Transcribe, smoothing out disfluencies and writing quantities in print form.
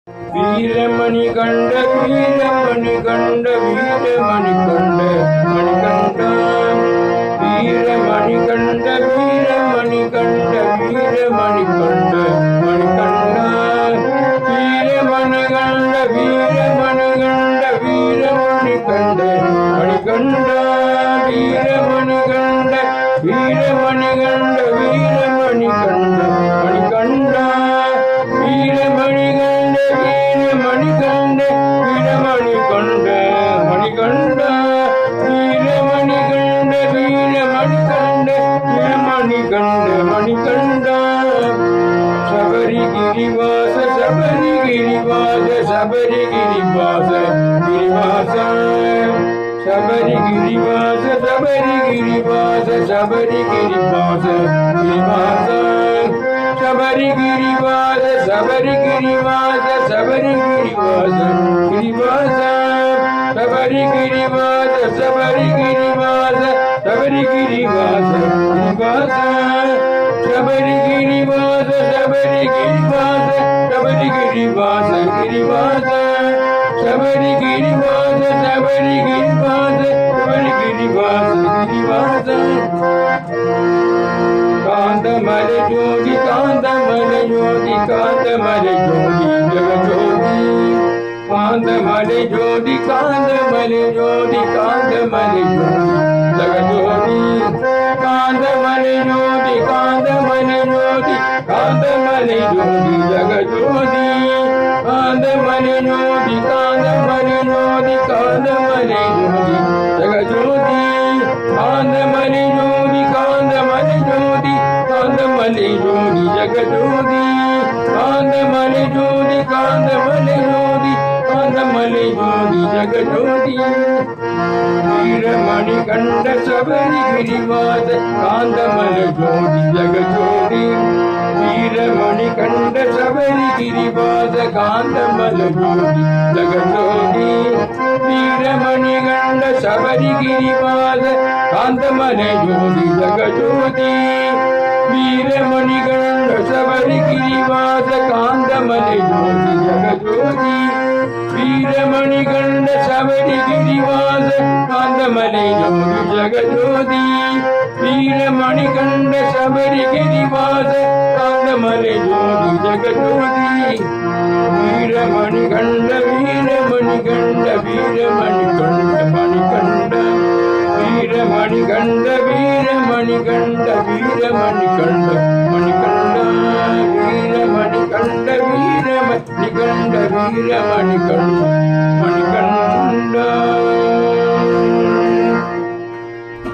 வீரமணி கண்ட வீரமணி கண்ட வீரமணி கண்ட மணிகண்டா வீரமணி கண்ட வீரமணி கண்ட வீரமணி கண்ட மணிகண்டா வீரமணி கண்ட வீரமணி கண்ட வீரமணி கண்ட மணிகண்டா வீரமணி கண்ட வீரமணி கண்ட வீரமணி கண்ட மணிகண்டா வீரமணி கண்ட வீரமணி கண்ட வீரமணி கண்ட மணிகண்டா வீரமணி கண்ட வீரமணி கண்ட வீரமணி கண்ட மணிகண்டா சபரிகிரிவாச சபரிகிரிவாச சபரிகிரிவாச கிரிவாச சபரிகிரிவாச சபரிகிரிவாச சபரிகிரிவாச கிரிவாச சபரிகிரிவாச சபரிகிரிவாச சபரிகிரிவாச கிரிவாச சபரிகிரிவாச சபரிகிரிவாச சபரிகிரிவாச கிரிவாச சபரிகிரிவாச சபரிகிரிவாச சபரிகிரிவாச கிரிவாச சபரிகிரிவாச சபரிகிரிவாச சபரிகிரிவாச கிரிவாச காந்தமலை ஜோதி காந்தமலை ஜோதி காந்தமலை ஜோதி ஜெகஜோதி காந்தமலை ஜோதி காந்தமலை ஜோதி காந்தமலை ஜோதி ஜெகஜோதி காந்தமலை ஜோதி காந்தமலை ஜோதி காந்தமலை ஜோதி ஜெகஜோதி காந்தமலை ஜோதி காந்தமலை ஜோதி காந்தமலை ஜோதி ஜெகஜோதி காந்தமலை ஜோதி காந்தமலை ஜோதி காந்தமலை ஜோதி ஜெகஜோதி காந்தமலை ஜோதி காந்தமலை ஜோதி காந்தமலை ஜோதி ஜெகஜோதி வீரமணி கண்ட சபரிகிரிவாச காந்தமலை ஜோதி ஜெகஜோதி வீரமணி கண்ட சபரிகிரிவாச காந்தமலை ஜோதி ஜெகஜோதி வீரமணி கண்ட சபரிகிரிவாச காந்தமலை ஜோதி ஜெகஜோதி வீரமணி கண்ட சபரிகிரிவாச காந்தமலை ஜோதி ஜெகஜோதி வீரமணி கண்ட சபரிகிரிவாச காந்தமலை ஜோதி ஜெகஜோதி வீரமணி கண்ட சபரிகிரிவாச காந்தமலை ஜோதி ஜெகஜோதி வீரமணி கண்ட வீரமணி கண்ட வீரமணி கண்ட மணிகண்ட வீரமணி கண்ட வீரமணி கண்ட வீரமணி கண்ட மணிகண்ட வீரமணி கண்ட வீரமணி கண்ட வீரமணி கண்ட